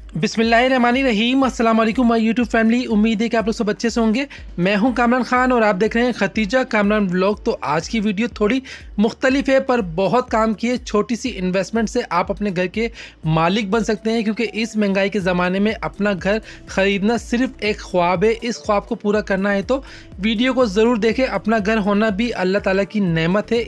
बिस्मिल्लाहिर्रहमानिर्रहीम। अस्सलाम वालेकुम माय यूट्यूब फैमिली। उम्मीद है कि आप लोग सब अच्छे से होंगे। मैं हूं कामरान खान और आप देख रहे हैं खतीजा कामरान व्लॉग। तो आज की वीडियो थोड़ी मुख्तलिफ है पर बहुत काम की है। छोटी सी इन्वेस्टमेंट से आप अपने घर के मालिक बन सकते हैं, क्योंकि इस महंगाई के ज़माने में अपना घर ख़रीदना सिर्फ एक ख्वाब है। इस ख्वाब को पूरा करना है तो वीडियो को ज़रूर देखें। अपना घर होना भी अल्लाह ताला की नेमत है।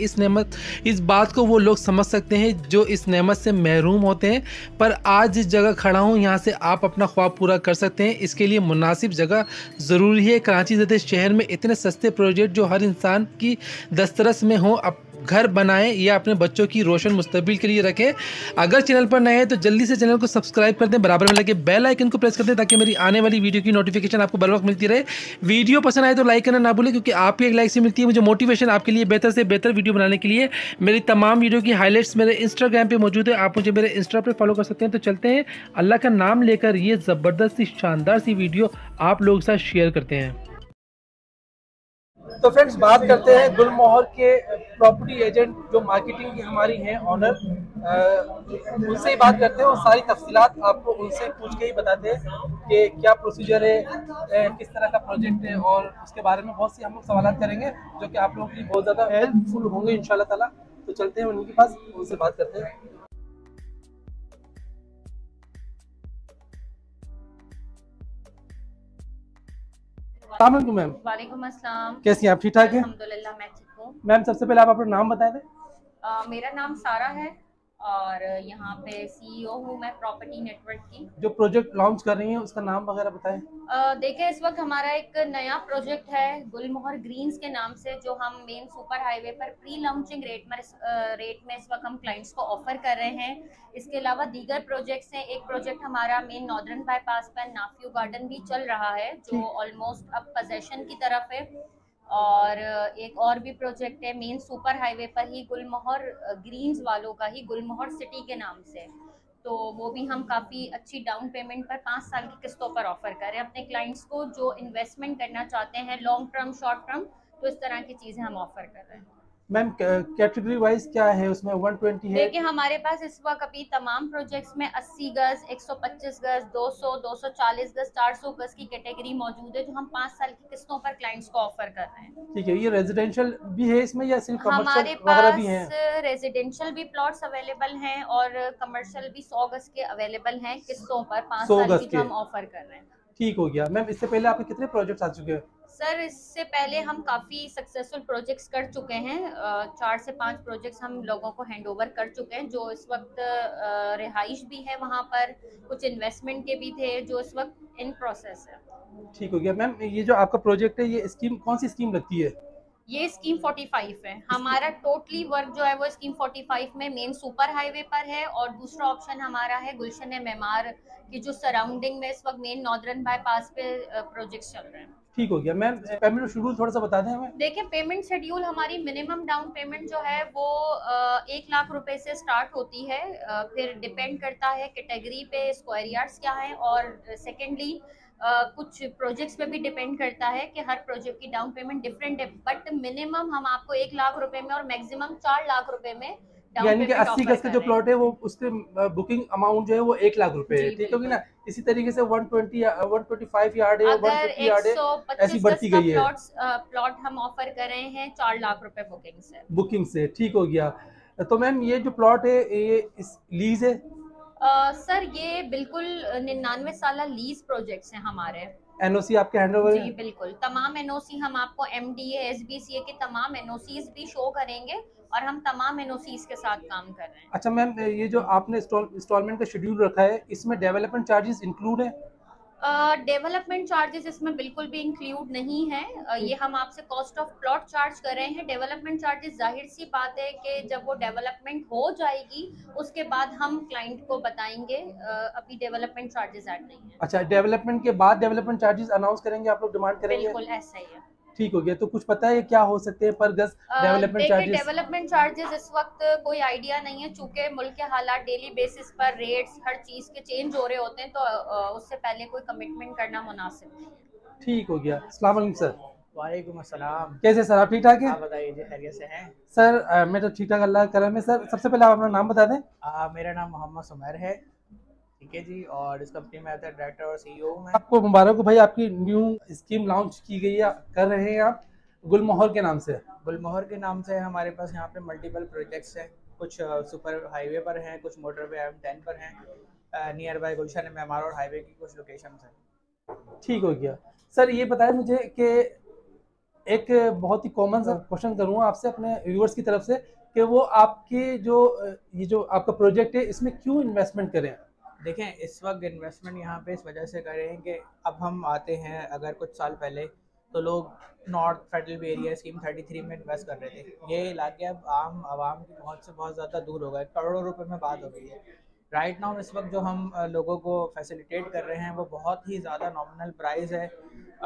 इस बात को वो लोग समझ सकते हैं जो इस नेमत से महरूम होते हैं। पर आज जिस जगह खड़ा हूँ यहाँ से आप अपना ख्वाब पूरा कर सकते हैं। इसके लिए मुनासिब जगह ज़रूरी है। कराची जैसे शहर में इतने सस्ते प्रोजेक्ट जो हर इंसान की दस्तरस में हो, अब घर बनाएं या अपने बच्चों की रोशन मुस्तकबिल के लिए रखें। अगर चैनल पर नए हैं तो जल्दी से चैनल को सब्सक्राइब कर दें, बराबर में लगे बेल आइकन को प्रेस कर दें ताकि मेरी आने वाली वीडियो की नोटिफिकेशन आपको बर वक्त मिलती रहे। वीडियो पसंद आए तो लाइक करना ना भूलें, क्योंकि आपकी एक लाइक से मिलती है मुझे मोटिवेशन आपके लिए बेहतर से बेहतर वीडियो बनाने के लिए। मेरी तमाम वीडियो की हाईलाइट्स मेरे इंस्टाग्राम पे मौजूद है, आप मुझे मेरे इंस्टा पे फॉलो कर सकते हैं। तो चलते हैं, अल्लाह का नाम लेकर ये ज़बरदस्त सी शानदार सी वीडियो आप लोगों के साथ शेयर करते हैं। तो फ्रेंड्स, बात करते हैं गुलमोहर के प्रॉपर्टी एजेंट जो मार्केटिंग की हमारी हैं ऑनर, उनसे ही बात करते हैं और सारी तफसीलात आपको उनसे पूछ के ही बताते हैं कि क्या प्रोसीजर है, किस तरह का प्रोजेक्ट है, और उसके बारे में बहुत सी हम लोग सवाल करेंगे जो कि आप लोगों के लिए बहुत ज़्यादा हेल्पफुल होंगे इंशाल्लाह ताला। तो चलते हैं उनके पास, उनसे बात करते हैं। मैम, वालेकुम अस्सलाम। कैसी हैं आप? ठीक ठाक हैं? अल्हम्दुलिल्लाह मैं ठीक हूँ। मैम, सबसे पहले आप अपना नाम बताएं दें। मेरा नाम सारा है और यहाँ पे सीईओ हूँ मैं प्रॉपर्टी नेटवर्क की। जो प्रोजेक्ट लॉन्च कर रही हैं उसका नाम वगैरह बताएं। देखिए, इस वक्त हमारा एक नया प्रोजेक्ट है गुलमोहर ग्रीन्स के नाम से, जो हम मेन सुपर हाईवे पर प्री लॉन्चिंग रेट में इस वक्त हम क्लाइंट्स को ऑफर कर रहे हैं। इसके अलावा दीगर प्रोजेक्ट्स हैं। एक प्रोजेक्ट हमारा मेन नॉर्दर्न बाईपास पर नाफियो गार्डन भी चल रहा है, जो ऑलमोस्ट अब पोजेशन की तरफ है। और एक और भी प्रोजेक्ट है मेन सुपर हाईवे पर ही, गुलमोहर ग्रीन्स वालों का ही, गुलमोहर सिटी के नाम से। तो वो भी हम काफ़ी अच्छी डाउन पेमेंट पर 5 साल की किस्तों पर ऑफर कर रहे हैं अपने क्लाइंट्स को जो इन्वेस्टमेंट करना चाहते हैं, लॉन्ग टर्म शॉर्ट टर्म। तो इस तरह की चीज़ें हम ऑफर कर रहे हैं। मैम, कैटेगरी वाइज क्या है उसमें? 120 है? देखिए, हमारे पास इस वक्त अभी तमाम प्रोजेक्ट्स में 80 गज, 125 गज, 200, 240 गज, 400 गज की कैटेगरी मौजूद है, जो हम 5 साल की किस्तों पर क्लाइंट्स को ऑफर कर रहे हैं। ठीक है। ये रेजिडेंशियल भी है इसमें या सिर्फ हमारे कमर्शियल वगैरह भी पास हैं? रेजिडेंशियल भी प्लॉट्स अवेलेबल हैं और कमर्शियल भी 100 गज के अवेलेबल हैं किस्तों पर 5 100 साल गज की, के? जो हम ऑफर कर रहे हैं। ठीक हो गया। मैम, इससे पहले आपके कितने प्रोजेक्ट्स आ चुके हैं? सर, इससे पहले हम काफ़ी सक्सेसफुल प्रोजेक्ट्स कर चुके हैं। 4 से 5 प्रोजेक्ट्स हम लोगों को हैंड ओवर कर चुके हैं, जो इस वक्त रिहाइश भी है वहाँ पर, कुछ इन्वेस्टमेंट के भी थे जो इस वक्त इन प्रोसेस है। ठीक हो गया। मैम, ये जो आपका प्रोजेक्ट है ये स्कीम कौन सी स्कीम लगती है? ये स्कीम 45 है। हमारा टोटली वर्क जो है वो स्कीम 45 में मेन सुपर हाईवे पर है, और दूसरा ऑप्शन हमारा है गुलशन मेमार की जो सराउंडिंग में इस वक्त मेन नॉर्दर्न बाईपास पे प्रोजेक्ट्स चल रहे हैं। ठीक हो गया। मैम, पेमेंट शेड्यूल थोड़ा सा बता दें हमें। देखिए, पेमेंट शेड्यूल हमारी मिनिमम डाउन पेमेंट जो है वो 1 लाख रुपए से स्टार्ट होती है। फिर डिपेंड करता है कैटेगरी पे, स्क्वायर यार्ड्स क्या है, और सेकेंडली कुछ प्रोजेक्ट्स पे भी डिपेंड करता है कि हर प्रोजेक्ट की डाउन पेमेंट डिफरेंट है। बट मिनिमम हम आपको 1 लाख रुपए में और मैक्सिमम 4 लाख रुपए में डाउन यानी कि पेमेंट 80 ऑफर गज का कर जो रहे हैं। प्लॉट है वो उसके बुकिंग अमाउंट जो है वो 1 लाख रुपए है। जी ठीक होगी बिल्कुल। ना? इसी तरीके से 120 125 यार्ड है, अगर 150 यार्ड है, ऐसी 125 गज बढ़ती का गई है प्लॉट हम ऑफर कर रहे हैं 4 लाख रुपए बुकिंग से। बुकिंग से। ठीक हो गया। तो मैम, ये जो प्लॉट है ये इस लीज है? सर, ये बिल्कुल 99 साल लीज प्रोजेक्ट्स हैं हमारे। एनओसी आपके हैंड ओवर जी है? बिल्कुल, तमाम एनओसी हम आपको एमडीए एसबीसीए के तमाम एनओसीज भी शो करेंगे, और हम तमाम एनओसीज के साथ काम कर रहे हैं। अच्छा मैम, ये जो आपने इंस्टॉलमेंट का शेड्यूल रखा है इसमें डेवलपमेंट चार्जेस इंक्लूड है? डेवलपमेंट चार्जेस इसमें बिल्कुल भी इंक्लूड नहीं है। ये हम आपसे कॉस्ट ऑफ प्लॉट चार्ज कर रहे हैं। डेवलपमेंट चार्जेस जाहिर सी बात है कि जब वो डेवलपमेंट हो जाएगी उसके बाद हम क्लाइंट को बताएंगे। अभी डेवलपमेंट चार्जेस ऐड नहीं है। अच्छा, डेवलपमेंट के बाद डेवलपमेंट चार्जेस अनाउंस करेंगे, आप लोग डिमांड करेंगे? बिल्कुल ऐसा ही है। ठीक हो गया। तो कुछ पता है क्या हो सकते हैं पर गज डेवलपमेंट देखिए, चार्जेस? डेवलपमेंट चार्जेस इस वक्त कोई आइडिया नहीं है, चूंकि मुल्क के हालात डेली बेसिस पर रेट्स हर चीज़ के चेंज हो रहे होते हैं, तो उससे पहले कोई कमिटमेंट करना मुनासिब नहीं है। ठीक हो गया। अस्सलाम वालेकुम सर। वालेकुम अस्सलाम। कैसे सर, आप ठीक ठाक हैं? आप बताइए जी, खैरियत से हैं? सर मैं तो ठीक ठाक, अल्लाह का करम है। सर, सबसे पहले आप अपना नाम बता दें। मेरा नाम मोहम्मद सुमैर है। ठीक है जी। और इस कंपनी में एज ए डायरेक्टर और सीईओ हूँ मैं। आपको मुबारक हो भाई, आपकी न्यू स्कीम लॉन्च की गई है, कर रहे हैं आप गुलमोहर के नाम से। गुलमोहर के नाम से हमारे पास यहाँ पे मल्टीपल प्रोजेक्ट्स हैं। कुछ सुपर हाईवे पर हैं, कुछ मोटरवे M10 पर हैं। नियर बाय गुलशन मेमार और हाईवे की कुछ लोकेशंस हैं। ठीक हो गया। सर ये बताएं मुझे कि एक बहुत ही कॉमन सा क्वेश्चन करूँगा आपसे अपने व्यूअर्स की तरफ से, कि वो आपके जो ये जो आपका प्रोजेक्ट है इसमें क्यों इन्वेस्टमेंट करें। देखें, इस वक्त इन्वेस्टमेंट यहाँ पे इस वजह से करें कि अब हम आते हैं, अगर कुछ साल पहले तो लोग नॉर्थ फेडरल एरिया स्कीम 33 में इन्वेस्ट कर रहे थे। ये इलाके अब आम आवाम की पहुँच से बहुत ज़्यादा दूर हो गए, करोड़ों रुपए में बात हो गई है। राइट नाउ इस वक्त जो हम लोगों को फैसिलिटेट कर रहे हैं वो बहुत ही ज़्यादा नॉमिनल प्राइस है।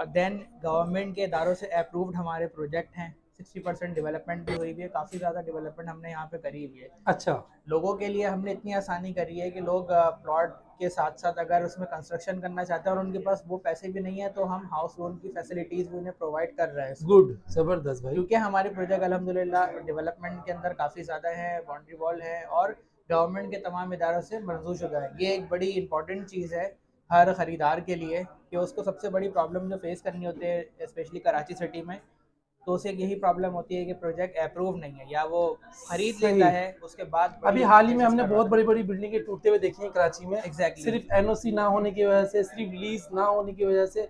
देन गवर्नमेंट के इदारों से अप्रूव्ड हमारे प्रोजेक्ट हैं। 60% डेवलपमेंट भी हुई हुई है, काफ़ी ज़्यादा डेवलपमेंट हमने यहाँ पे करी हुई है। अच्छा, लोगों के लिए हमने इतनी आसानी करी है कि लोग प्लॉट के साथ साथ अगर उसमें कंस्ट्रक्शन करना चाहते हैं और उनके पास वो पैसे भी नहीं है तो हम हाउस लोन की फैसिलिटीज़ भी उन्हें प्रोवाइड कर रहे हैं। गुड, जबरदस्त भाई। क्योंकि हमारे प्रोजेक्ट अल्हम्दुलिल्लाह डेवलपमेंट के अंदर काफ़ी ज़्यादा है, बाउंड्री वॉल है और गवर्नमेंट के तमाम इदारों से मंजूरशुदा है। ये एक बड़ी इंपॉर्टेंट चीज़ है हर ख़रीदार के लिए कि उसको सबसे बड़ी प्रॉब्लम जो फेस करनी होती है स्पेशली कराची सिटी में, तो उसे यही प्रॉब्लम होती है कि प्रोजेक्ट अप्रूव नहीं है या वो खरीद लेता है उसके बाद। अभी हाल ही में हमने बहुत बड़ी बड़ी बिल्डिंगें टूटते हुए देखी हैं कराची में। एग्जैक्टली। सिर्फ एनओसी ना होने की वजह से, सिर्फ लीज ना होने की वजह से,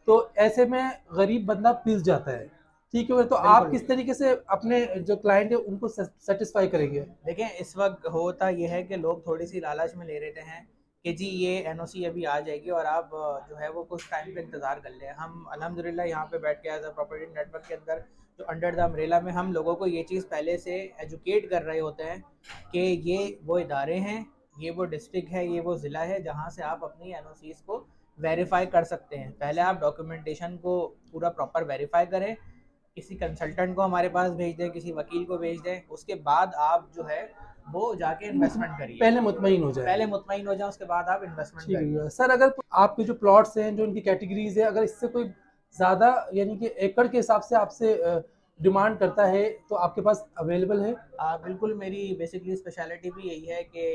तो ऐसे में गरीब बंदा पिस जाता है। ठीक है, तो आप किस तरीके से अपने जो क्लाइंट है उनको सेटिस्फाई करेंगे। देखें, इस वक्त होता यह है कि लोग थोड़ी सी लालच में ले रहते हैं कि जी ये एनओसी अभी आ जाएगी और आप जो है वो कुछ टाइम पे इंतज़ार कर लें। हम अल्हम्दुलिल्लाह यहाँ पे बैठ के एज अ प्रॉपर्टी नेटवर्क के अंदर जो अंडर द अम्ब्रेला में हम लोगों को ये चीज़ पहले से एजुकेट कर रहे होते हैं कि ये वो इदारे हैं, ये वो डिस्ट्रिक्ट है, ये वो ज़िला है जहाँ से आप अपनी एनओसीज़ को वेरीफाई कर सकते हैं। पहले आप डॉक्यूमेंटेशन को पूरा प्रॉपर वेरीफाई करें, किसी कंसल्टेंट को हमारे पास भेज दें, किसी वकील को भेज दें, उसके बाद आप जो है वो जाके इन्वेस्टमेंट करिए। पहले मुतमईन हो जाए, पहले मुतमईन हो जाए, उसके बाद आप इन्वेस्टमेंट करिए। सर अगर आपके जो प्लॉट्स हैं, जो उनकी कैटेगरीज है, अगर इससे कोई ज़्यादा यानी कि एकड़ के हिसाब से आपसे डिमांड करता है तो आपके पास अवेलेबल है। बिल्कुल, मेरी बेसिकली स्पेशलिटी भी यही है कि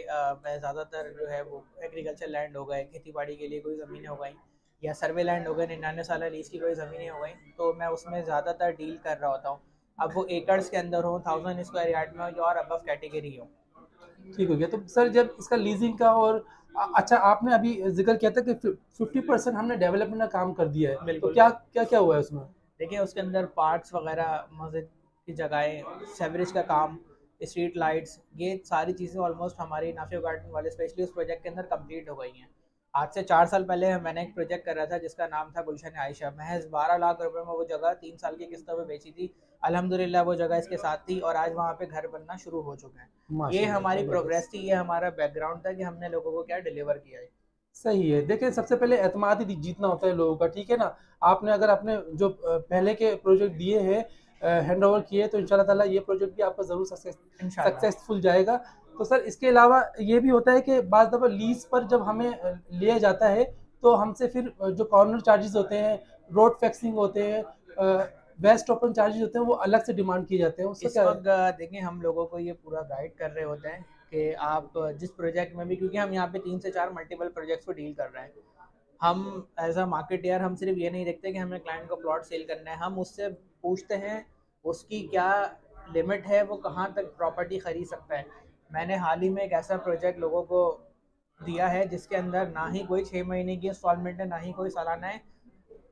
मैं ज़्यादातर जो है वो एग्रीकल्चर लैंड हो गए, खेती बाड़ी के लिए कोई ज़मीनें हो गई या सर्वे लैंड हो गए, 99 साल लीज की कोई ज़मीनें हो गई, तो मैं उसमें ज़्यादातर डील कर रहा होता हूँ। अब वो एकड़्स के अंदर हो, 1000 स्क्वायर यार्ड में हो और अबव कैटेगरी हो। ठीक हो गया। तो सर जब इसका लीजिंग का और अच्छा, आपने अभी जिक्र किया था कि 50% हमने डेवलपमेंट का काम कर दिया है, तो क्या क्या क्या हुआ है उसमें। देखिए, उसके अंदर पार्क्स वगैरह, मस्जिद की जगहें, सेवरेज का काम, स्ट्रीट लाइट्स, ये सारी चीज़ें ऑलमोस्ट हमारी नाफियो गार्डन वाले स्पेशली उस प्रोजेक्ट के अंदर कंप्लीट हो गई हैं। आज से 4 साल पहले मैंने एक प्रोजेक्ट कर रहा था जिसका नाम था गुलशन आयशा। महज 12 लाख रुपए में वो जगह 3 साल की किस्तों में बेची थी। अल्हम्दुलिल्लाह वो जगह इसके साथ थी और आज वहाँ पे घर बनना शुरू हो चुका है। ये हमारी प्रोग्रेस थी, ये हमारा बैकग्राउंड था कि हमने लोगों को क्या डिलीवर किया है। सही है। देखिए, सबसे पहले एतमाद ही जीतना होता है लोगों का, ठीक है ना। आपने अगर अपने जो पहले के प्रोजेक्ट दिए हैं, हैंड ओवर किए, तो इंशाल्लाह ताला ये प्रोजेक्ट भी आपका ज़रूर सक्सेसफुल जाएगा। तो सर इसके अलावा ये भी होता है कि बाज़ दफ़ा लीज पर जब हमें लिया जाता है तो हमसे फिर जो कॉर्नर चार्जेस होते हैं, रोड फैक्सिंग होते हैं, वेस्ट ओपन चार्जेस होते हैं, वो अलग से डिमांड किए जाते हैं। इस वक्त देखें, हम लोगों को ये पूरा गाइड कर रहे होते हैं कि आप जिस प्रोजेक्ट में भी, क्योंकि हम यहाँ पे 3 से 4 मल्टीपल प्रोजेक्ट्स को डील कर रहे हैं, हम एज अ मार्केटियर हम सिर्फ ये नहीं देखते कि हमें क्लाइंट को प्लॉट सेल करना है, हम उससे पूछते हैं उसकी क्या लिमिट है, वो कहाँ तक प्रॉपर्टी खरीद सकता है। मैंने हाल ही में एक ऐसा प्रोजेक्ट लोगों को दिया है जिसके अंदर ना ही कोई 6 महीने की इंस्टॉलमेंट है, ना ही कोई सालाना है,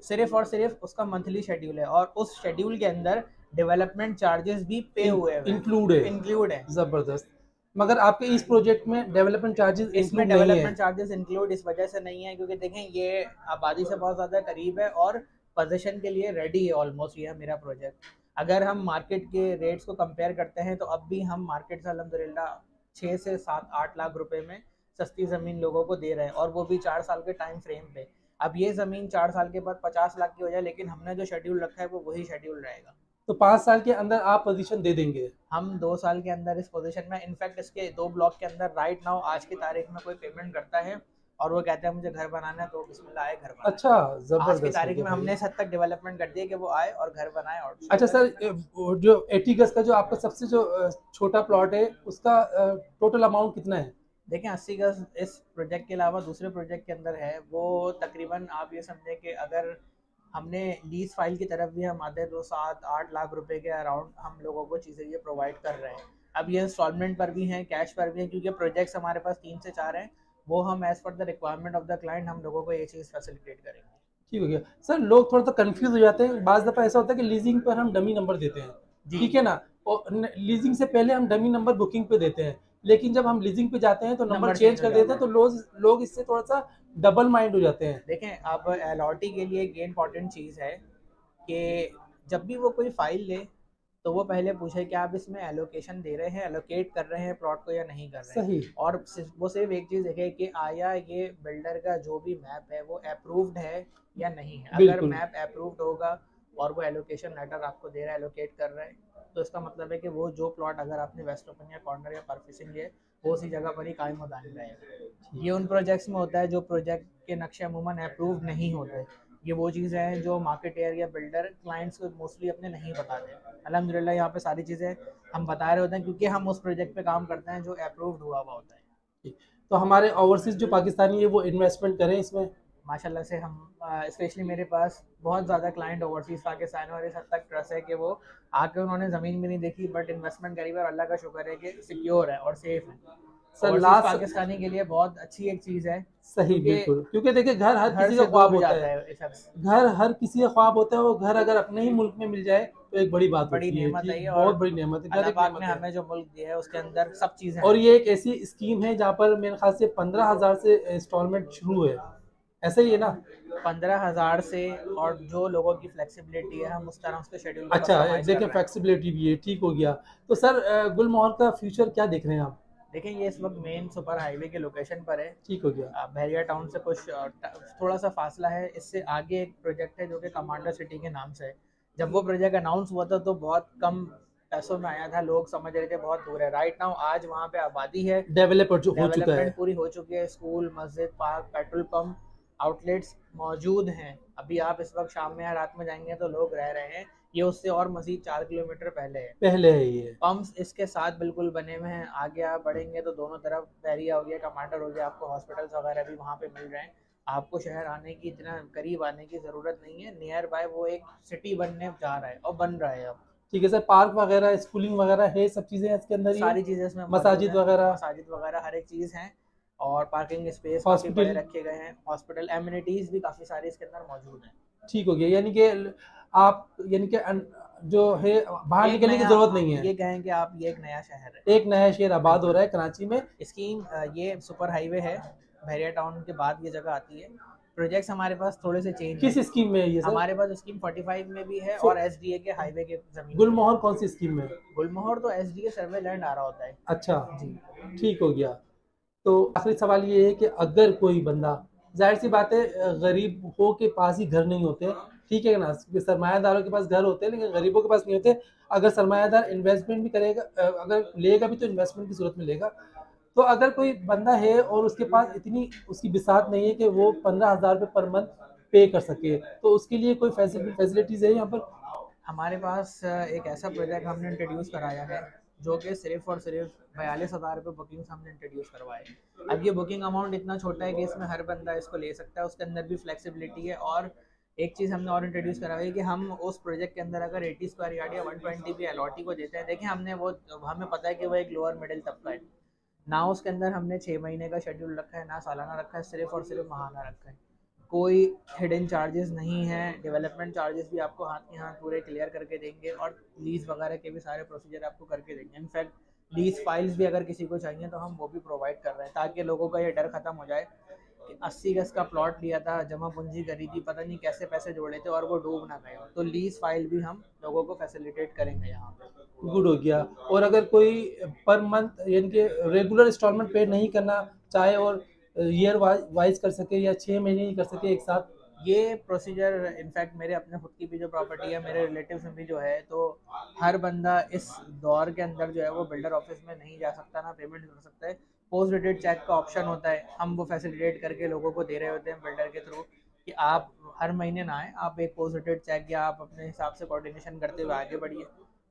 सिर्फ और सिर्फ उसका मंथली शेड्यूल है और उस शेड्यूल के अंदर डेवलपमेंट चार्जेस भी पे हुए हैं, इंक्लूड है। जबरदस्त। मगर आपके इस प्रोजेक्ट में डेवलपमेंट चार्जेस इसमें डेवलपमेंट चार्जेस इंक्लूड इस वजह से नहीं है क्योंकि देखें ये आबादी से बहुत ज़्यादा करीब है और पोजीशन के लिए रेडी है ऑलमोस्ट ये मेरा प्रोजेक्ट। अगर हम मार्केट के रेट्स को कंपेयर करते हैं तो अब भी हम मार्केट से अल्हम्दुलिल्लाह 6 से 7-8 लाख रुपए में सस्ती ज़मीन लोगों को दे रहे हैं और वो भी 4 साल के टाइम फ्रेम पे। अब ये ज़मीन 4 साल के बाद 50 लाख की हो जाए, लेकिन हमने जो शेड्यूल रखा है वो वही शेड्यूल रहेगा। तो 5 साल के अंदर आप पोजीशन दे देंगे। हम 2 साल के अंदर इस पोजीशन में, इनफैक्ट इसके 2 ब्लॉक के अंदर राइट नाउ आज की तारीख में कोई पेमेंट करता है और वो कहता है मुझे घर बनाना है तो बिस्मिल्लाह आए घर बनाए। अच्छा, जबरदस्त। आज की तारीख में हमने इस हद तक डेवलपमेंट कर दिया कि वो आए और घर बनाए। और अच्छा सर, जो 80 गज का जो आपका सबसे जो छोटा प्लॉट है उसका टोटल अमाउंट कितना है? देखें 80 गज इस प्रोजेक्ट के अलावा दूसरे प्रोजेक्ट के अंदर है, वो तकरीबन आप ये समझें कि अगर हमने लीज फाइल की तरफ भी हम आते हैं तो 7-8 लाख रुपए के अराउंड हम लोगों को चीज़ें ये प्रोवाइड कर रहे हैं। अब ये इंस्टॉलमेंट पर भी हैं, कैश पर भी हैं, क्योंकि प्रोजेक्ट्स हमारे पास 3 से 4 हैं, वो हम as per the requirement of the client हम लोगों को ये चीज़ फैसिलिटेट करेंगे। ठीक हो गया सर। लोग थोड़ा सा कंफ्यूज हो जाते हैं, बाज़ दफ़ा ऐसा होता है कि लीजिंग पर हम डमी नंबर देते हैं, जी ठीक है ना, और लीजिंग से पहले हम डमी नंबर बुकिंग पे देते हैं, लेकिन जब हम लीजिंग पे जाते हैं तो नंबर नंबर चेंज चेंज हो कर देते जाता हैं, तो है। लोग इससे थोड़ा सा डबल माइंड हो जाते हैं। देखें अब अलॉटी के लिए ये इंपॉर्टेंट चीज़ है कि जब भी वो कोई फाइल ले तो वो पहले पूछे कि आप इसमें एलोकेशन दे रहे हैं, एलोकेट कर रहे हैं प्लॉट को या नहीं कर रहे हैं। सही। और वो सिर्फ एक चीज़ देखे कि आया ये बिल्डर का जो भी मैप है वो अप्रूव्ड है या नहीं है। अगर बिल्कुल। मैप अप्रूव्ड होगा और वो एलोकेशन लेटर आपको दे रहा है, एलोकेट कर रहा है, तो इसका मतलब है कि वो जो प्लॉट अगर आपने वेस्ट ओपन या कॉर्नर या परफिशिंग लिए वो उसी जगह पर ही कायम हो रहेगा। ये उन प्रोजेक्ट्स में होता है जो प्रोजेक्ट के नक्शे अमूमन अप्रूव्ड नहीं होते। ये वो चीज़ें हैं जो मार्केट एरिया बिल्डर क्लाइंट्स को मोस्टली अपने नहीं बताते। अल्हम्दुलिल्लाह यहाँ पे सारी चीज़ें हम बता रहे होते हैं क्योंकि हम उस प्रोजेक्ट पे काम करते हैं जो अप्रूव्ड हुआ हुआ होता है। ठीक। तो हमारे ओवरसीज जो पाकिस्तानी है वो इन्वेस्टमेंट करें इसमें। माशाल्लाह से हम स्पेशली मेरे पास बहुत ज़्यादा क्लाइंट ओवरसीज़ पाकिस्तान और इस हद तक ट्रस्ट है कि वो आके उन्होंने ज़मीन भी नहीं देखी बट इन्वेस्टमेंट करी और अल्लाह का शुक्र है कि सिक्योर है और सेफ है। Sir overseas last. पाकिस्तानी के लिए बहुत अच्छी एक चीज़ है सही, बिल्कुल, क्योंकि देखिए घर हर घर किसी का से ख्वाब दूर होता जाता है, है शख्स। घर हर किसी का ख्वाब होता है, वो घर अगर अपने ही मुल्क में मिल जाए तो एक बड़ी बात बड़ी होती है। नेमत है ठीक, ये, बहुत और बड़ी नेमत है, घर अल्लाह एक पाक नेमत ने है। हमें जो मुल्क दिया है उसके अंदर सब चीज़ें और हैं। ये एक ऐसी स्कीम है जहाँ पर मेरे ख्याल से 15,000 से इंस्टॉलमेंट शुरू है, ऐसा ही है ना? 15,000 से, और जो लोगों की फ्लेक्सिबिलिटी है हम उस तरह उसके शेड्यूल को अच्छा, कस्टमाइज कर देखें रहे हैं। फ्लेक्सिबिलिटी भी है, ठीक हो गया। तो सर गुलमोहर का फ्यूचर क्या देख रहे हैं आप? देखें ये इस वक्त मेन सुपर हाईवे के लोकेशन पर है। ठीक हो गया। बहरिया टाउन से कुछ थोड़ा सा फासला है। इससे आगे एक प्रोजेक्ट है जो कि कमांडर सिटी के नाम से है। जब वो प्रोजेक्ट अनाउंस हुआ था तो बहुत कम पैसों में आया था, लोग समझ रहे थे बहुत दूर है। राइट नाउ आज वहाँ पे आबादी है, डेवलप हो चुका है। डेवलपमेंट पूरी हो चुकी है, स्कूल, मस्जिद, पार्क, पेट्रोल पंप, आउटलेट्स मौजूद हैं। अभी आप इस वक्त शाम में या रात में जाएंगे तो लोग रह रहे हैं। ये उससे और मजीद 4 किलोमीटर पहले है। पहले है ये। पंप्स इसके साथ बिल्कुल बने हुए हैं। आगे आप बढ़ेंगे तो दोनों तरफ बहरिया हो गया, कमांडर हो गया, आपको हॉस्पिटल्स वगैरह भी वहाँ पे मिल रहे हैं। आपको शहर आने की, इतना करीब आने की ज़रूरत नहीं है। नियर बाय वो एक सिटी बनने जा रहा है और बन रहा है अब। ठीक है सर, पार्क वगैरह, स्कूलिंग वगैरह है, सब चीज़ें इसके अंदर ही है? सारी चीज़ें इसमें मौजूद मसाजिद हैं, वगैरह? मसाजिद वगैरह हर एक चीज़ हैं, और पार्किंग स्पेस काफ़ी बड़े हॉस्पिटल? रखे गए हैं। हॉस्पिटल एमिनिटीज़ भी काफ़ी सारी इसके अंदर मौजूद हैं। ठीक हो गया, यानी कि आप, यानी कि जो है बाहर एक निकलने की नया, जरूरत नहीं है। ये कहें कि आप, ये एक नया शहर है, एक नया शहर आबाद हो रहा है कराची में। स्कीम। ये सुपर हाईवे है, बहरिया टाउन के बाद ये जगह आती है। प्रोजेक्ट्स हमारे पास थोड़े से चेंज किस हैं। स्कीम में है ये सर? हमारे पास स्कीम 45 में भी है और एसडीए के हाईवे के जमीन। गुलमोहर कौन सी स्कीम में? गुलमोहर तो एसडीए सर्वे लैंड आ रहा होता है। अच्छा, जी ठीक हो गया। तो आखिरी सवाल ये है कि अगर कोई बंदा, जाहिर सी बात है गरीब हो के पास ही घर नहीं होते, ठीक है ना, सरमायादारों के पास घर होते हैं लेकिन गरीबों के पास नहीं होते। अगर सरमायादार इन्वेस्टमेंट भी करेगा, अगर लेगा भी तो इन्वेस्टमेंट की सूरत में लेगा। तो अगर कोई बंदा है और उसके पास इतनी उसकी बिसात नहीं है कि वो 15,000 रुपये पर मंथ पे कर सके, तो उसके लिए कोई फैसिलिटीज़ है यहाँ पर? हमारे पास एक ऐसा प्रोजेक्ट हमने इंट्रोड्यूस कराया है जो कि सिर्फ और सिर्फ 42,000 रुपये बुकिंग्स हमने इंट्रोड्यूस करवाए। अब ये बुकिंग अमाउंट इतना छोटा है कि इसमें हर बंदा इसको ले सकता है, उसके अंदर भी फ्लेक्सिबिलिटी है। और एक चीज़ हमने और इंट्रोड्यूस करवाई कि हम उस प्रोजेक्ट के अंदर अगर 80 स्क्वायर यार्ड या 120 भी अलॉटी को देते हैं, देखिए हमने वो, हमें पता है कि वो एक लोअर मिडिल तबका है ना, उसके अंदर हमने 6 महीने का शेड्यूल रखा है, ना सालाना रखा है, सिर्फ और सिर्फ माहाना रखा है। कोई हिडन चार्जेस नहीं है। डेवलपमेंट चार्जेस भी आपको हाथ के हाथ पूरे क्लियर करके देंगे और लीज वगैरह के भी सारे प्रोसीजर आपको करके देंगे। इनफैक्ट लीज फाइल्स भी अगर किसी को चाहिए तो हम वो भी प्रोवाइड कर रहे हैं, ताकि लोगों का ये डर ख़त्म हो जाए कि 80 गज का प्लॉट लिया था, जमा पूंजी करी थी, पता नहीं कैसे पैसे जोड़े थे और वो डूब ना गए। तो लीज फाइल भी हम लोगों को फैसिलिटेट करेंगे यहाँ पे। गुड हो गया। और अगर कोई पर मंथ यानी कि रेगुलर इंस्टॉलमेंट पे नहीं करना चाहे और ईयर वाइज कर सके या 6 महीने ही कर सके एक साथ, ये प्रोसीजर इनफैक्ट मेरे अपने खुद की भी जो प्रॉपर्टी है, मेरे रिलेटिव्स में भी जो है, तो हर बंदा इस दौर के अंदर जो है वो बिल्डर ऑफिस में नहीं जा सकता, ना पेमेंट कर सकता है। पोस्ट डेटेड चेक का ऑप्शन होता है, हम वो फैसिलिटेट करके लोगों को दे रहे होते हैं बिल्डर के थ्रू, कि आप हर महीने ना आए, आप एक पोस्ट डेटेड चेक या आप अपने हिसाब से कोऑर्डिनेशन करते हुए आगे बढ़िए।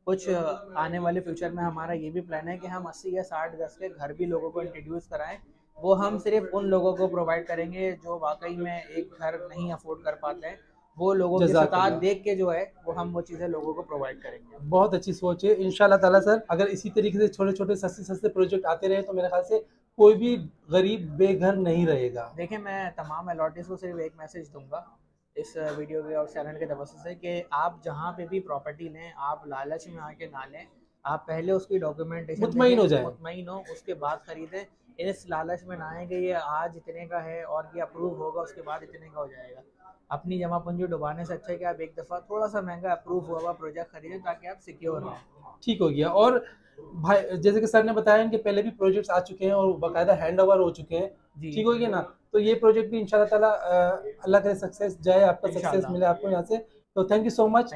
कुछ आने वाले फ्यूचर में हमारा ये भी प्लान है कि हम 80 या 60 गज के घर भी लोगों को इंट्रोड्यूस कराएं। वो हम सिर्फ उन लोगों को प्रोवाइड करेंगे जो वाकई में एक घर नहीं अफोर्ड कर पाते हैं। वो लोगों की सताहत देख के जो है वो हम वो चीज़ें लोगों को प्रोवाइड करेंगे। बहुत अच्छी सोच है। इंशाल्लाह ताला सर अगर इसी तरीके से छोटे छोटे सस्ते सस्ते प्रोजेक्ट आते रहे तो मेरे ख्याल से कोई भी गरीब बेघर नहीं रहेगा। देखिए, मैं तमाम अलॉटीज़ को सिर्फ एक मैसेज दूंगा इस वीडियो के और चैनल के तवज्जो से कि आप जहाँ पे भी प्रॉपर्टी लें, आप लालच में आके ना लें। आप पहले उसकी डॉक्यूमेंटेशन मुतमईन हो जाए, मुतमईन हो, उसके बाद खरीदें। इस लालच में ना आए कि ये आज इतने का है और ये अप्रूव होगा उसके बाद इतने का हो जाएगा। अपनी जमा पूंजी डुबाने से अच्छा है कि आप एक दफ़ा थोड़ा सा महंगा अप्रूव हुआ प्रोजेक्ट खरीदें ताकि आप सिक्योर रहें। ठीक हो गया। और भाई जैसे कि सर ने बताया कि पहले भी प्रोजेक्ट्स आ चुके हैं और बाकायदा हैंड ओवर हो चुके हैं, ठीक हो गया ना। तो ये प्रोजेक्ट भी इंशाल्लाह ताला अल्लाह करे सक्सेस जाए, आपका सक्सेस मिले आपको यहाँ से। तो थैंक यू सो मच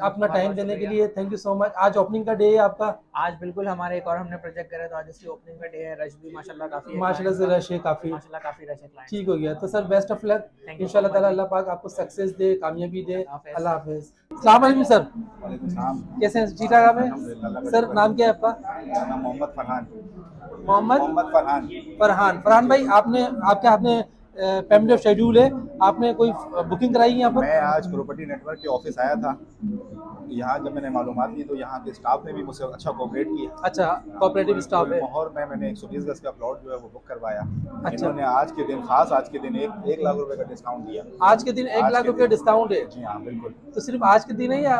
अपना टाइम देने के लिए। Thank you so much. आज ओपनिंग का डे है आपका? आज बिल्कुल हमारे एक और हमने प्रोजेक्ट करा तो आज इसकी ओपनिंग का डे है। रश भी माशाल्लाह काफी है, माशाल्लाह से रश है काफी, माशाल्लाह काफी रश है। ठीक हो गया। तो सर बेस्ट ऑफ लक, इंशाल्लाह ताला अल्लाह पाक आपको सक्सेस दे, कामयाबी दे। अल्लाह हाफिज। अस्सलाम वालेकुम सर। कैसे हैं? ठीक ठाक आप? सर नाम क्या है आपका? मोहम्मद फरहान। मोहम्मद फरहान। फरहान भाई, आपने आपके हाथ में फैमिली ऑफ शेड्यूल है, आपने कोई बुकिंग कराई यहाँ पर? मैं आज प्रॉपर्टी नेटवर्क के ऑफिस आया था। यहाँ जब मैंने मालूमात ली तो यहाँ के स्टाफ ने भी मुझसे अच्छा कोऑपरेट किया। अच्छा, कोऑपरेटिव स्टाफ है। और मैंने 120 गज का प्लॉट जो है वो बुक करवाया। अच्छा। इन्होंने आज के दिन खास आज के दिन 1 लाख रुपए का डिस्काउंट दिया। आज के दिन 1 लाख रुपए डिस्काउंट है? जी हाँ बिल्कुल। तो सिर्फ आज के दिन है या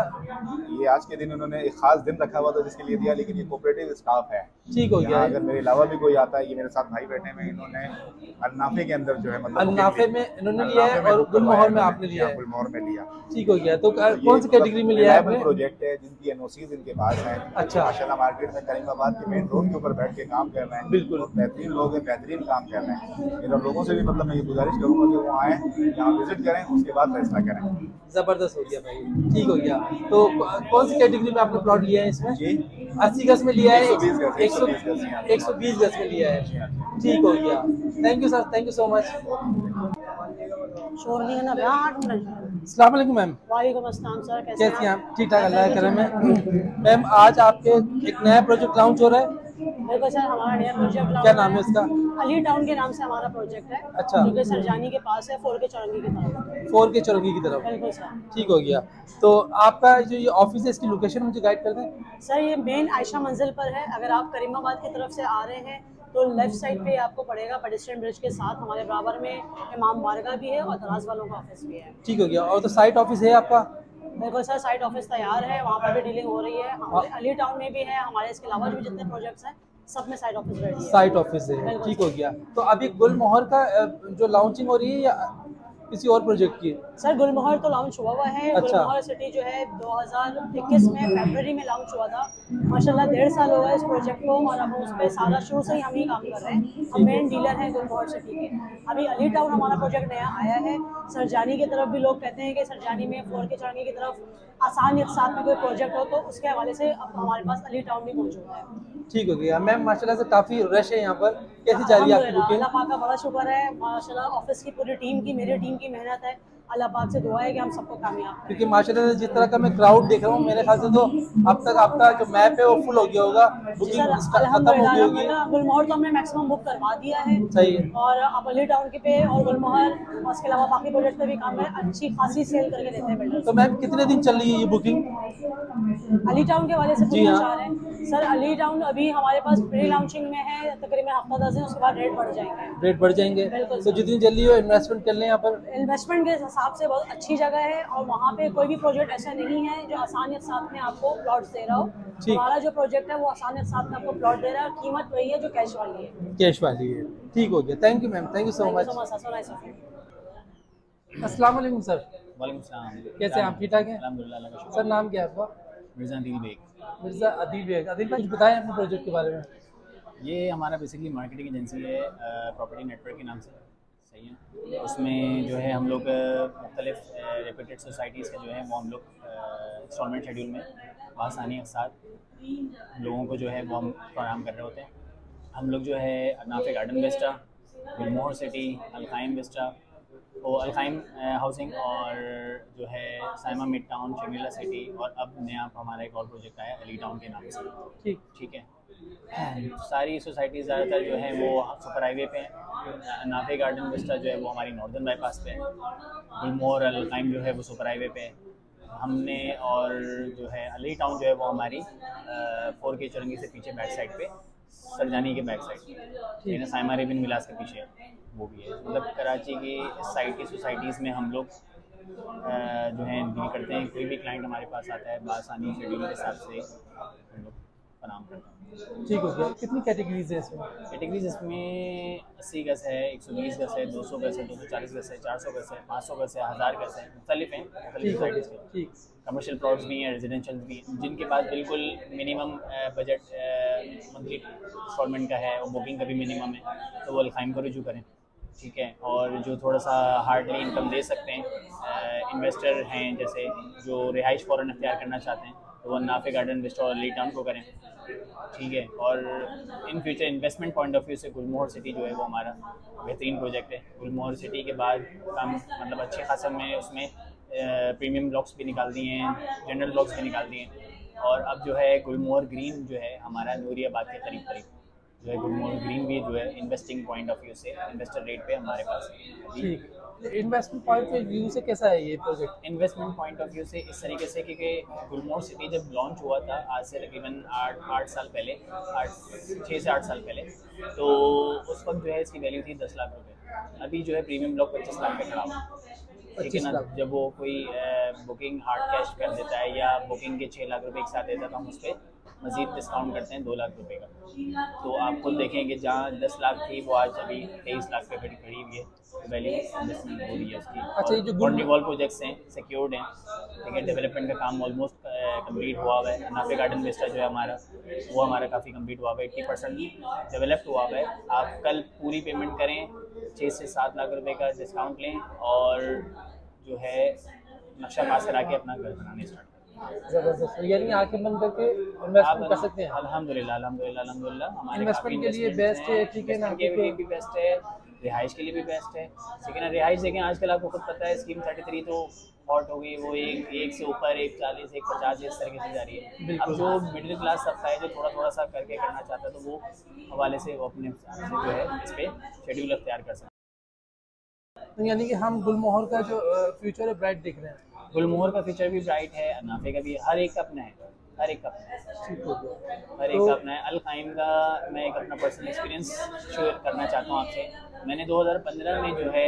ये आज के दिन उन्होंने एक खास दिन रखा हुआ था जिसके लिए दिया, लेकिन ये कोऑपरेटिव स्टाफ है। ठीक हो गया। अगर मेरे अलावा भी कोई आता है, ये मेरे साथ भाई बैठे में, इन्होंने अन्नाफे के अंदर जो है मतलब अन्नाफे में इन्होंने लिया है और गुलमोहर में आपने लिया है? गुलमोहर में लिया। ठीक हो गया। तो कौन सी कैटेगरी में लिया है आपने? प्रोजेक्ट है जिनकी एनओसीज इनके पास है। अच्छा। माशाल्लाह मार्केट में करीमाबाद के मेन रोड के ऊपर बैठ के काम कर रहे हैं। बिल्कुल बेहतरीन लोग हैं, बेहतरीन काम कर रहे हैं। मेरा लोगों से भी मतलब मैं ये गुजारिश करूंगा कि वो आए, यहाँ विजिट करें, उसके बाद फैसला करें। जबरदस्त हो गया भाई, ठीक हो गया। तो कौन सी कैटेगरी में आपने प्लॉट लिया है इसमें? जी 80 गज में लिया है, 120 गज में लिया है। ठीक हो गया। Thank you sir, thank you so much. अस्सलाम वालेकुम मैम। वालेकुम अस्सलाम सर, कैसी हैं आप? ठीक ठाक, अल्लाह का करम है। मैम आज आपके एक नया प्रोजेक्ट लॉन्च हो रहा है? बिल्कुल सर, हमारा नया प्रोजेक्ट क्या नाम है इसका? अली टाउन के नाम से हमारा प्रोजेक्ट है। अच्छा। जो कि सरजानी के पास है, 4 के चौरंगी की तरफ। 4 के चौरंगी की तरफ? बिल्कुल सर। ठीक हो गया। तो आपका जो ये ऑफिस है इसकी लोकेशन मुझे गाइड कर दें। सर ये मेन आयशा मंजिल पर है। अगर आप करीमाबाद की तरफ से आ रहे हैं तो लेफ्ट साइड पे आपको पड़ेगा, पेडेस्ट्रियन ब्रिज के साथ हमारे बराबर में इमाम बारगाह भी है और दराज वालों का ऑफिस भी है। ठीक हो गया। और तो साइट ऑफिस है आपका? बिल्कुल सर, साइट ऑफिस तैयार है, वहाँ पर भी डीलिंग हो रही है। हमारे अली टाउन में भी है, हमारे इसके अलावा भी जितने प्रोजेक्ट्स हैं सब में साइट ऑफिस रेडी है। साइट ऑफिस है, ठीक हो गया। तो अभी गुलमोहर का जो लॉन्चिंग हो रही है या किसी और प्रोजेक्ट की? सर गुलमोहर तो लॉन्च हुआ है। अच्छा। गुलमोहर सिटी जो है 2021 में फरवरी में लॉन्च हुआ था। माशाल्लाह 1.5 साल हो गए इस प्रोजेक्ट को और अब उस पर सारा शुरू से ही हम ही काम कर रहे हैं। हम मेन डीलर हैं गुलमोहर सिटी के। अभी अली टाउन हमारा प्रोजेक्ट नया आया है। सरजानी की तरफ भी लोग कहते हैं कि सरजानी में 4 के चौरंगी की तरफ आसान एक साथ में कोई प्रोजेक्ट हो, तो उसके हवाले से अब हमारे पास अली टाउन भी मौजूद है। ठीक हो गया मैम। माशाल्लाह से काफ़ी रश है यहाँ पर, कैसी जा रही है आपकी बुकिंग? अल्लाह पाक का बड़ा शुक्र है। माशाल्लाह ऑफिस की पूरी टीम की, मेरी टीम की मेहनत है। अल्लाह पाक से दुआ है कि हम सबको कामयाब करें। क्योंकि माशाल्लाह से जिस तरह का मैं क्राउड देख रहा हूँ, मेरे ख्याल से तो अब तक आपका जो मैप है वो फुल हो गया होगा, बुकिंग खत्म हो गई होगी। गुलमोहर तो हमने मैक्सिमम बुक करवा दिया है। सही है। और अब अली टाउन के पे और गुलमोहर और उसके अलावा बाकी प्रोजेक्ट पे भी काम है, अच्छी खासी सेल करके देते हैं बिल्डर्स। तो मैम कितने दिन चल रही है ये बुकिंग अली टाउन के वाले से जी हाँ। पूछना चाह रहे हैं? सर अली टाउन अभी हमारे पास प्री लॉन्चिंग में है, तकरीबन हफ्ता 10 दिन, उसके बाद रेट बढ़ जाएंगे। रेट बढ़ जाएंगे? बिल्कुल। तो जितनी जल्दी हो इन्वेस्टमेंट कर लें यहाँ पर। इन्वेस्टमेंट के हिसाब से बहुत अच्छी जगह है और वहाँ पे कोई भी प्रोजेक्ट ऐसा नहीं है जो आसान एक साथ में आपको प्लॉट्स दे रहा हो। हमारा जो प्रोजेक्ट है वो आसान एक साथ में आपको प्लॉट दे रहा है। कीमत वही है जो कैश वाली है। कैश वाली है। ठीक हो गया। Thank you ma'am, thank you so much. अस्सलाम वालेकुम सर। वालेकुम सलाम। कैसे हैं आप? ठीक ठाक हैं? अल्हम्दुलिल्लाह का शुक्र। सर नाम क्या है आपका? मिर्ज़ा अदील बेग। मिर्ज़ा अदील बेग। अदील भाई कुछ बताएं अपने प्रोजेक्ट के बारे में। ये हमारा बेसिकली मार्केटिंग एजेंसी है प्रॉपर्टी नेटवर्क के नाम से, सही है। उसमें जो है हम लोग मुख्तलिफ रेप्यूटेड सोसाइटीज़ का जो है वो हम लोग इंस्टॉलमेंट शेड्यूल में आसानी के साथ लोगों को जो है वो हम फराहम कर रहे होते हैं। हम लोग जो है नाफे गार्डन विस्टा, गुलमोहर सिटी, अलकाइम विस्टा वो अलखाइम हाउसिंग और जो है Saima mid town, Shangri La city, और अब नया हमारा एक और प्रोजेक्ट आया अली टाउन के नाम से। ठीक है, सारी सोसाइटीज़ ज़्यादातर जो है वो सुपर हाईवे पे हैं। नाफे गार्डन विस्टा जो है वो हमारी नॉर्दर्न बाईपास पे है। गुलमोहर अलकाइम जो है वो सुपर हाईवे पे है हमने, और जो है अली टाउन जो है वो हमारी 4K चुरंगी से पीछे बैक साइड पे, सरजानी के बैक साइड, साइमा रेबिन विलास के पीछे वो भी है। मतलब कराची की इस साइड की सोसाइटीज़ में हम लोग जो है डील करते हैं। कोई भी क्लाइंट हमारे पास आता है बआसानी शेड्यूल के हिसाब से हम लोग फराम करते हैं। ठीक हो गया। कितनी कैटेगरीज है इसमें? कैटेगरीज इसमें 80 गज है, 120 गज है, 200 गज है, 240 गज है, 400 गज है, 500 गज है, 1000 गज है, मुख्तलिफ हैं सोसाइटीज़ के। ठीक, कमर्शियल प्लॉट्स भी हैं, रेजिडेंशियल भी हैं, जिनके पास बिल्कुल मिनिमम बजट मंथली इंस्टॉलमेंट का है और बुकिंग का भी मिनिमम है, तो वो अलखाइम को रुजू करें। ठीक है, और जो थोड़ा सा हार्डली इनकम दे सकते हैं, इन्वेस्टर हैं जैसे जो रिहाइश फ़ौरन अख्तियार करना चाहते हैं, तो वो नाफे गार्डन विस्टा और अली टाउन को करें। ठीक है, और in future investment point of view से गुलमोहर सिटी जो है वो हमारा बेहतरीन प्रोजेक्ट है। गुलमोहर सिटी के बाद हम मतलब अच्छे खासा में उसमें प्रीमियम ब्लॉक्स भी निकाल दिए हैं, जनरल ब्लॉक्स भी निकाल दिए हैं, और अब जो है गुलमोहर ग्रीन जो है हमारा नूरियाबाद के करीब करीब जो है गुलमोहर ग्रीन भी जो है इन्वेस्टिंग पॉइंट ऑफ व्यू से इन्वेस्टर रेट पे हमारे पास है। ठीक। इन्वेस्टमेंट पॉइंट ऑफ व्यू से कैसा है ये project? Investment point of view से इस तरीके से, क्योंकि गुलमोहर सिटी जब लॉन्च हुआ था आज से तकरीबन 8 साल पहले, 6 से 8 साल पहले, तो उस वक्त जो है इसकी वैल्यू थी 10 लाख रुपये। अभी जो है प्रीमियम ब्लॉक 25 लाख पे खड़ा हुआ। ठीक है ना, जब वो कोई बुकिंग हार्ड कैश कर देता है या बुकिंग के 6 लाख रुपए एक साथ देता है तो हम उस पर मज़ीद डिस्काउंट करते हैं 2 लाख रुपए का। तो आप खुद देखें कि जहाँ 10 लाख थी वो आज अभी 23 लाख पे खड़ी हुई है, वैल्यू इन्वेस्टमेंट हो रही है उसकी। अच्छा, ये जो बाउंड्री वॉल प्रोजेक्ट्स हैं सिक्योर्ड हैं, ठीक है, डेवलपमेंट का काम ऑलमोस्ट कंप्लीट हुआ हुआ है। नाफे गार्डन विस्टा जो है हमारा वो हमारा काफ़ी कंप्लीट हुआ हुआ है, 80% डेवलप्ड हुआ हुआ है। आप कल पूरी पेमेंट करें, 6 से 7 लाख रुपए का डिस्काउंट लें और जो है नक्शा पास करा के अपना घर बनाने स्टार्ट करें। जबरदस्त। यानी आंखें बंद करके इन्वेस्टमेंट कर सकते हैं। अल्हम्दुलिल्लाह अल्हम्दुलिल्लाह अल्हम्दुलिल्लाह हमारे इन्वेस्टमेंट के लिए बेस्ट है, ठीक है ना, के लिए भी बेस्ट है, रिहाइश के लिए भी बेस्ट है। लेकिन रिहाइश देखें आजकल आपको खुद पता है स्कीम 33 तो हॉट हो गई, वो एक से ऊपर 140 150 इस तरीके से जा रही है। अब जो मिडिल क्लास तबका है जो थोड़ा थोड़ा सा करके करना चाहता है तो वो हवाले से वो अपने जो है इस पर शेड्यूल अख्तियार कर सकते हैं। तो यानी कि हम गुलमोहर का जो फ्यूचर है ब्राइट दिख रहे हैं। गुलमोहर का फ्यूचर भी ब्राइट है, नाफे का भी, हर एक का अपना है, हर एक का अपना है, ठीक हो गया। हर एक का अपना है। अलकाइम का मैं एक अपना पर्सनल एक्सपीरियंस शेयर करना चाहता हूँ आपसे। मैंने 2015 में जो है,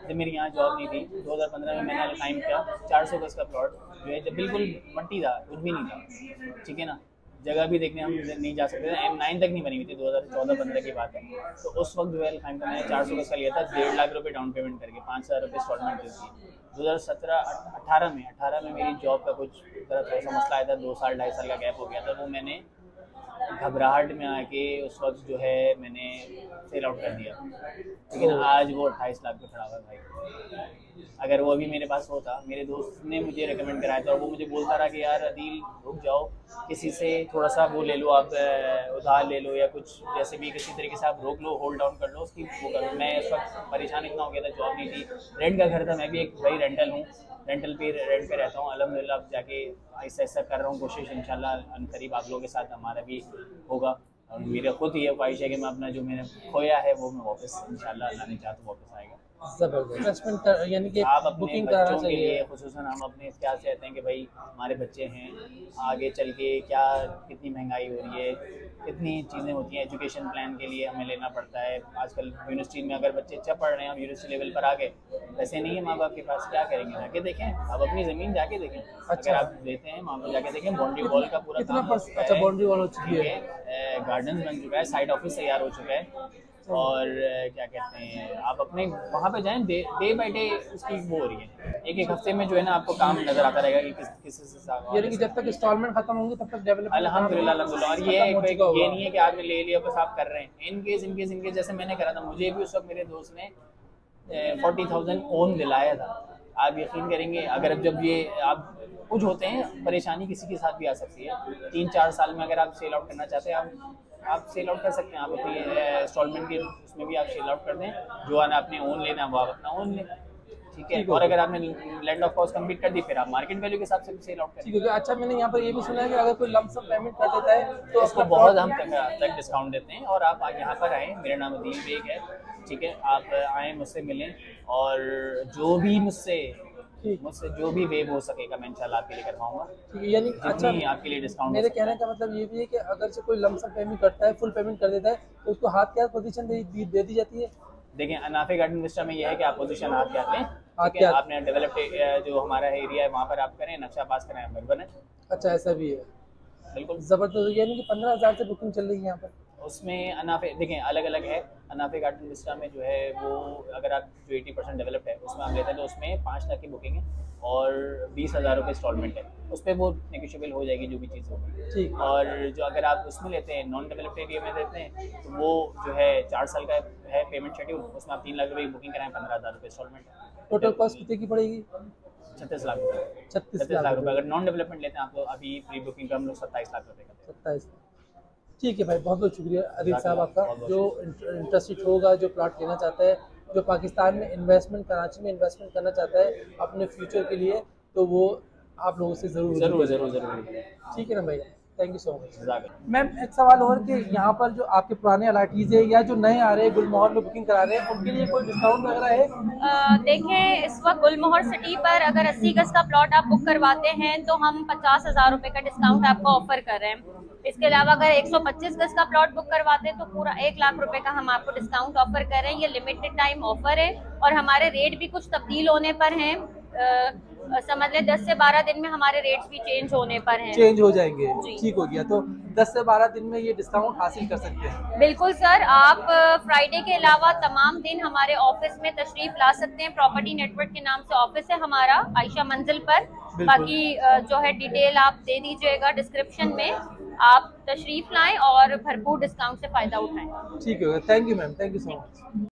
जब मेरी यहाँ जॉब नहीं थी, 2015 में मैंने अलकाइम का 400 गज का प्लॉट जो है, जब बिल्कुल मट्टी था, कुछ भी नहीं था, ठीक है ना, जगह भी देखने हम नहीं जा सकते थे, M9 तक नहीं बनी हुई थी, 2014-15 की बात है। तो उस वक्त जो है अलकाइम का मैंने 400 गज का लिया था, 1.5 लाख रुपये डाउन पेमेंट करके, 5,000 रुपये इंस्टॉलमेंट दी। 2017-18 में मेरी जॉब का कुछ थोड़ा सा मसला आया था, 2 साल 2.5 साल का गैप हो गया था, वो मैंने घबराहट में आके उस वक्त जो है मैंने सेल आउट कर दिया। लेकिन आज वो 28 लाख पे खड़ा हुआ है भाई। अगर वो अभी मेरे पास होता, मेरे दोस्त ने मुझे रिकमेंड कराया था और वो मुझे बोलता रहा कि यार अदील रुक जाओ, किसी से थोड़ा सा वो ले लो, आप उधार ले लो या कुछ जैसे भी किसी तरीके से आप रोक लो, होल्ड डाउन कर लो उसकी वो करो। मैं इस वक्त परेशान इतना हो गया था, जॉब नहीं थी, रेंट का घर था, मैं भी एक भाई रेंटल हूँ, रेंट पे रहता हूँ। अल्हम्दुलिल्लाह अब जाके ऐसा ऐसा कर रहा हूँ कोशिश, इंशाल्लाह अनकरीब आप लोगों के साथ हमारा भी होगा। और मेरा खुद ये ख्वाहिश है कि मैं अपना जो मैंने खोया है वो मैं वापस इंशाल्लाह अल्लाह ने चाहा तो वापस आएगा। जबरदस्त इन्वेस्टमेंट यानी कि आप अपने बुकिंग कराना बच्चों के चाहिए। लिए खुसूसन हम अपने क्या चाहते हैं कि भाई हमारे बच्चे हैं, आगे चल के क्या कितनी महंगाई हो रही है, कितनी चीज़ें होती हैं, एजुकेशन प्लान के लिए हमें लेना पड़ता है। आजकल यूनिवर्सिटी में अगर बच्चे अच्छा पढ़ रहे हैं, हम यूनिवर्सिटी लेवल पर आ गए, वैसे नहीं है माँ बाप के पास, क्या करेंगे, जाके देखें, आप अपनी ज़मीन जाके देखें। अगर आप देते हैं वहाँ पर जाके देखें, बाउंड्री वॉल का पूरा कितना काम हो चुका अच्छा है, बाउंड्री वॉल हो चुकी है, गार्डन बन चुका है, साइड ऑफिस तैयार हो चुका है, और क्या कहते हैं आप अपने वहाँ पे जाएं, डे बाय डे उसकी वो हो रही है, एक हफ्ते में जो है ना आपको काम नजर आता रहेगा कि किस यानी कि जब तक इंस्टॉलमेंट खत्म होंगे तब तक डेवलपमेंट अल्हम्दुलिल्लाह अल्हम्दुलिल्लाह। और ये नहीं है कि आपने ले लिया बस आप कर रहे हैं, इनकेस जैसे मैंने करा था, मुझे भी उस वक्त मेरे दोस्त ने 40,000 ओन दिलाया था। आप यकीन करेंगे, अगर जब ये आप कुछ होते हैं परेशानी किसी के साथ भी आ सकती है, 3-4 साल में अगर आप सेल आउट करना चाहते हैं आप सेल आउट कर सकते हैं, आप अपनी इंस्टॉलमेंट के उसमें भी आप सेल आउट कर दें, जो आना अपने ओन लेना वो आप अपना ओन लें, ठीक है। और अगर आपने लैंड ऑफ कॉस्ट कंप्लीट कर दी फिर आप मार्केट वैल्यू के हिसाब से सेल आउट करें। ठीक है। अच्छा, मैंने यहाँ पर ये भी सुना है कि अगर कोई लमसम पेमेंट कर देता है तो उसको बहुत हम तक डिस्काउंट देते हैं। और आप यहाँ पर आएँ, मेरा नाम अदील बेग है, ठीक है। आप आएँ, मुझसे मिलें और जो भी मुझसे जो भी वेव हो सकेगा मैं इंशाल्लाह आपके लिए करवाऊंगा। ठीक है, यानी अच्छा आपके लिए डिस्काउंट। मेरे कहने का मतलब ये भी है कि अगर से कोई लमसम पेमेंट करता है, फुल पेमेंट कर देता है, तो उसको हाथ के हाथ पोजीशन दे दी जाती है। देखिए, अनाफे गार्डन विस्टा में ये है कि आप पोजीशन हाथ के हाथ लें, हाथ ठीक के है। हाथ। आपने डेवलप्ड जो हमारा एरिया है वहाँ पर आप करें, नक्शा पास करें, आप बने। अच्छा, ऐसा भी है। बिल्कुल ज़बरदस्त। यानी कि 15,000 से बुकिंग चल रही है यहाँ पर। उसमें अनाफे देखें अलग अलग है। अनाफे गार्डन विस्टा में जो है वो अगर आप जो 80% डेवलप्ड है उसमें हम लेते हैं तो उसमें 5 लाख की बुकिंग है और 20,000 रुपये इंस्टॉलमेंट है। उस पर वो नेगोशिएबल हो जाएगी जो भी चीज़ होगी। ठीक। और जो अगर आप उसमें लेते हैं नॉन डेवलप्ड एरिया में देते हैं तो वो जो है 4 साल का है पेमेंट शेड्यूल, उसमें आप 3 लाख रुपये की बुकिंग कराएं, 15,000 रुपये इंस्टॉलमेंट। टोटल कॉस्ट कितने की पड़ेगी? 36 लाख रुपये। 36 लाख रुपये। अगर नॉन डेवलपमेंट लेते हैं आप तो अभी प्री बुकिंग का हम लोग 27 लाख रुपये का। 27। ठीक है भाई, बहुत बहुत शुक्रिया आदिल साहब आपका। जो इंटरेस्टेड होगा, जो प्लॉट लेना चाहता है, जो पाकिस्तान में इन्वेस्टमेंट, कराची में इन्वेस्टमेंट करना चाहता है अपने फ्यूचर के लिए, तो वो आप लोगों से ज़रूर। ठीक है ना भाई, thank you so much. Ma'am, एक सवाल और कि यहाँ पर जो आपके पुराने अलाटीज़ है या जो नए आ रहे हैं गुलमोहर में बुकिंग करा रहे हैं, उनके लिए कोई डिस्काउंट वगैरह है? देखें, इस वक्त गुलमोहर सिटी पर अगर 80 गज का प्लॉट आप बुक करवाते हैं तो हम 50,000 रुपये का डिस्काउंट आपको ऑफर कर रहे हैं। इसके अलावा अगर 125 गज का प्लॉट बुक करवाते हैं तो पूरा 1 लाख रुपए का हम आपको डिस्काउंट ऑफर कर रहे हैं। ये लिमिटेड टाइम ऑफर है और हमारे रेट भी कुछ तब्दील होने पर हैं। समझ लें 10 से 12 दिन में हमारे रेट्स भी चेंज होने पर हैं। चेंज हो जाएंगे। ठीक हो गया, तो 10 से 12 दिन में ये डिस्काउंट हासिल कर सकते हैं। बिल्कुल सर, आप फ्राइडे के अलावा तमाम दिन हमारे ऑफिस में तशरीफ ला सकते हैं। प्रॉपर्टी नेटवर्क के नाम से ऑफिस है हमारा, आयशा मंजिल पर। बाकी जो है डिटेल आप दे दीजिएगा डिस्क्रिप्शन में। आप तशरीफ लाएं और भरपूर डिस्काउंट से फायदा उठाएं। ठीक है, thank you ma'am, thank you so much.